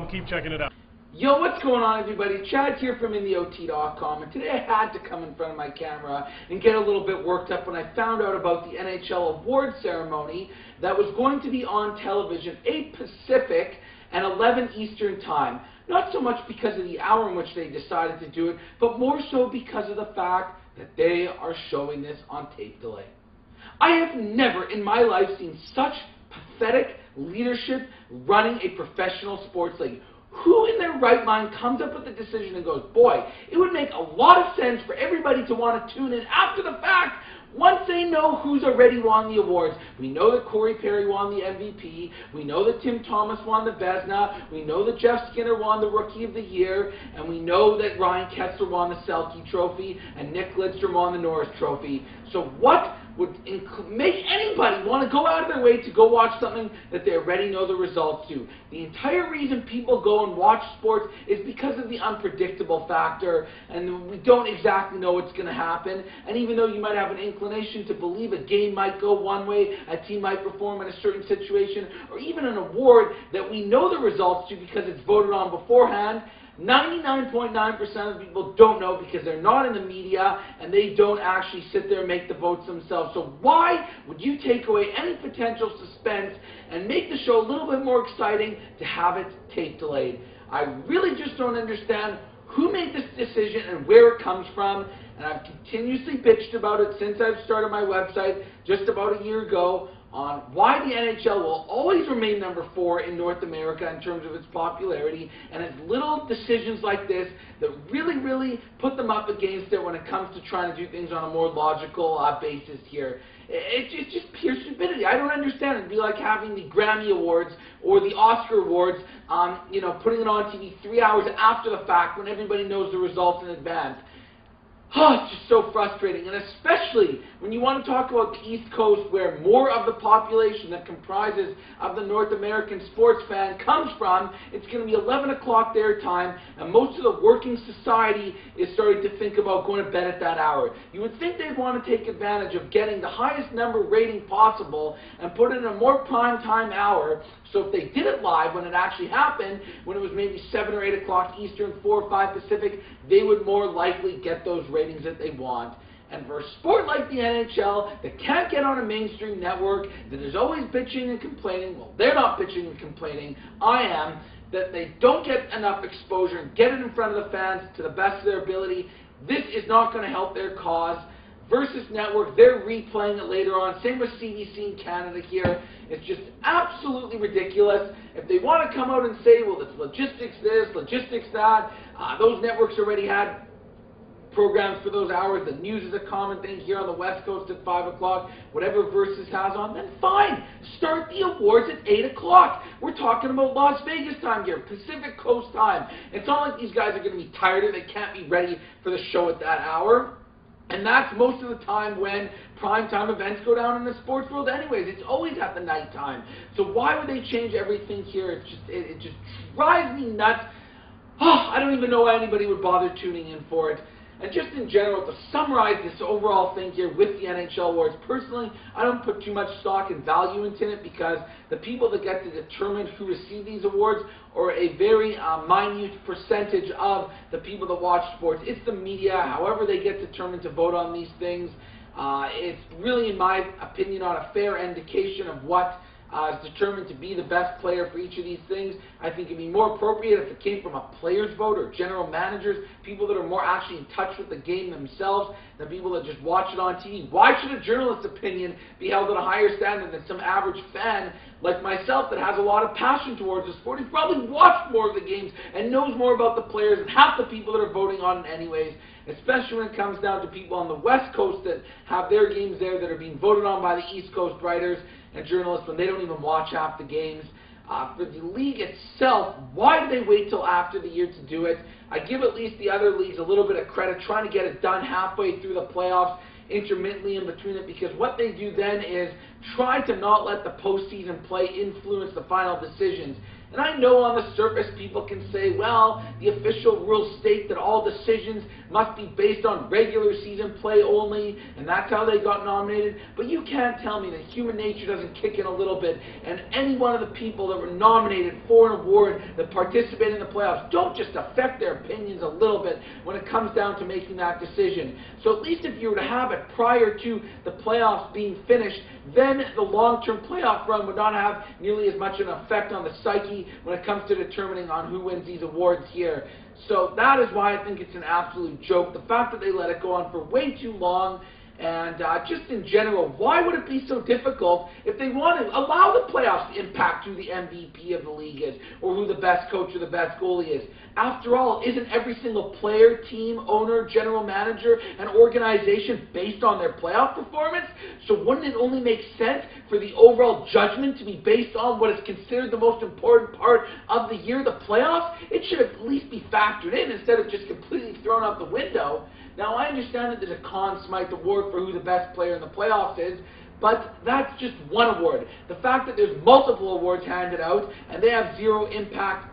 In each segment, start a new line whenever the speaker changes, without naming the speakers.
Keep checking it out.
Yo, what's going on, everybody? Chad here from InTheOT.com, and today I had to come in front of my camera and get a little bit worked up when I found out about the NHL Awards ceremony that was going to be on television, 8 Pacific and 11 Eastern Time. Not so much because of the hour in which they decided to do it, but more so because of the fact that they are showing this on tape delay. I have never in my life seen such pathetic leadership running a professional sports league. Who in their right mind comes up with the decision and goes, boy, it would make a lot of sense for everybody to want to tune in after the fact once they know who's already won the awards. We know that Corey Perry won the MVP. We know that Tim Thomas won the Vezina. We know that Jeff Skinner won the Rookie of the Year. And we know that Ryan Kesler won the Selke Trophy and Nick Lidstrom won the Norris Trophy. So what would make anybody want to go out of their way to go watch something that they already know the results to? The entire reason people go and watch sports is because of the unpredictable factor, and we don't exactly know what's going to happen. And even though you might have an inclination to believe a game might go one way, a team might perform in a certain situation, or even an award that we know the results to because it's voted on beforehand, 99.9% of people don't know because they're not in the media and they don't actually sit there and make the votes themselves. So why would you take away any potential suspense and make the show a little bit more exciting to have it tape delayed? I really just don't understand who made this decision and where it comes from. And I've continuously bitched about it since I've started my website just about a year ago on why the NHL will always remain number 4 in North America in terms of its popularity, and it's little decisions like this that really put them up against it when it comes to trying to do things on a more logical basis here. It's just pure stupidity. I don't understand it. It'd be like having the Grammy Awards or the Oscar Awards, putting it on TV 3 hours after the fact when everybody knows the results in advance. Oh, it's just so frustrating, and especially when you want to talk about the East Coast where more of the population that comprises of the North American sports fan comes from. It's going to be 11 o'clock their time, and most of the working society is starting to think about going to bed at that hour. You would think they'd want to take advantage of getting the highest number rating possible and put it in a more prime time hour, so if they did it live when it actually happened, when it was maybe 7 or 8 o'clock Eastern, 4 or 5 Pacific, they would more likely get those ratings that they want. And for a sport like the NHL that can't get on a mainstream network, that is always bitching and complaining, well, they're not bitching and complaining, I am, that they don't get enough exposure and get it in front of the fans to the best of their ability, this is not going to help their cause. Versus Network, they're replaying it later on. Same with CBC in Canada here. It's just absolutely ridiculous. If they want to come out and say, well, it's logistics this, logistics that, those networks already had programs for those hours. The news is a common thing here on the West Coast at 5 o'clock. Whatever Versus has on, then fine. Start the awards at 8 o'clock. We're talking about Las Vegas time here, Pacific Coast time. It's not like these guys are going to be tired or they can't be ready for the show at that hour. And that's most of the time when primetime events go down in the sports world anyways. It's always at the night time. So why would they change everything here? It just drives me nuts. Oh, I don't even know why anybody would bother tuning in for it. And just in general, to summarize this overall thing here with the NHL Awards, personally, I don't put too much stock and value into it because the people that get to determine who receive these awards are a very minute percentage of the people that watch sports. It's the media, however they get determined to vote on these things. It's really, in my opinion, not a fair indication of what is determined to be the best player for each of these things. I think it would be more appropriate if it came from a player's vote or general managers, people that are more actually in touch with the game themselves than people that just watch it on TV. Why should a journalist's opinion be held at a higher standard than some average fan like myself that has a lot of passion towards the sport? He's probably watched more of the games and knows more about the players than half the people that are voting on it anyways, especially when it comes down to people on the West Coast that have their games there that are being voted on by the East Coast writers and journalists when they don't even watch half the games. For the league itself, why do they wait till after the year to do it? I give at least the other leagues a little bit of credit trying to get it done halfway through the playoffs, intermittently in between it, because what they do then is try to not let the postseason play influence the final decisions. And I know on the surface people can say, well, the official rules state that all decisions must be based on regular season play only, and that's how they got nominated. But you can't tell me that human nature doesn't kick in a little bit, and any one of the people that were nominated for an award that participate in the playoffs don't just affect their opinions a little bit when it comes down to making that decision. So at least if you were to have it prior to the playoffs being finished, then the long-term playoff run would not have nearly as much an effect on the psyche when it comes to determining on who wins these awards here. So that is why I think it's an absolute joke. The fact that they let it go on for way too long, and just in general, why would it be so difficult if they want to allow the playoffs to impact who the MVP of the league is, or who the best coach or the best goalie is? After all, isn't every single player, team, owner, general manager, and organization based on their playoff performance? So wouldn't it only make sense for the overall judgment to be based on what is considered the most important part of the year, the playoffs? It should at least be factored in instead of just completely thrown out the window. Now, I understand that there's a Conn Smythe Award for who the best player in the playoffs is, but that's just one award. The fact that there's multiple awards handed out and they have zero impact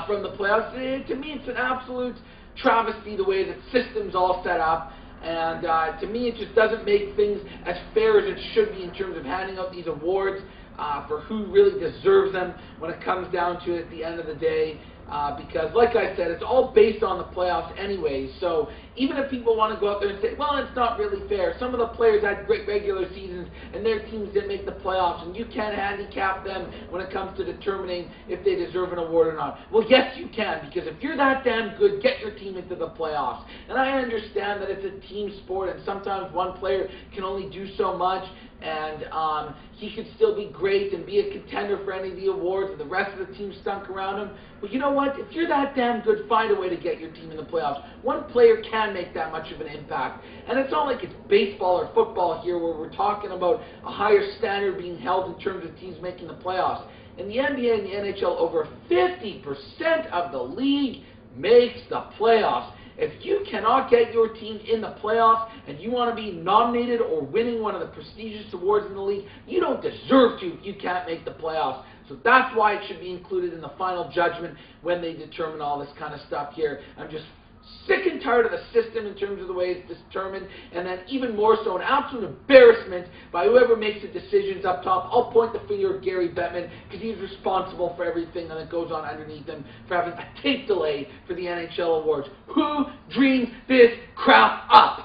from the playoffs, to me it's an absolute travesty the way that system's all set up. And to me, it just doesn't make things as fair as it should be in terms of handing out these awards for who really deserves them when it comes down to it at the end of the day. Because, like I said, it's all based on the playoffs anyways. So even if people want to go out there and say, well, it's not really fair. Some of the players had great regular seasons and their teams didn't make the playoffs, and you can't handicap them when it comes to determining if they deserve an award or not. Well, yes, you can, because if you're that damn good, get your team into the playoffs. And I understand that it's a team sport, and sometimes one player can only do so much, and he could still be great and be a contender for any of the awards, and the rest of the team stunk around him. But you know what? If you're that damn good, find a way to get your team in the playoffs. One player can make that much of an impact. And it's not like it's baseball or football here where we're talking about a higher standard being held in terms of teams making the playoffs. In the NBA and the NHL, over 50% of the league makes the playoffs. If you cannot get your team in the playoffs and you want to be nominated or winning one of the prestigious awards in the league, you don't deserve to if you can't make the playoffs. So that's why it should be included in the final judgment when they determine all this kind of stuff here. I'm just sick and tired of the system in terms of the way it's determined, and then even more so an absolute embarrassment by whoever makes the decisions up top. I'll point the finger at Gary Bettman because he's responsible for everything that goes on underneath him for having a tape delay for the NHL Awards. Who dreamed this crap up?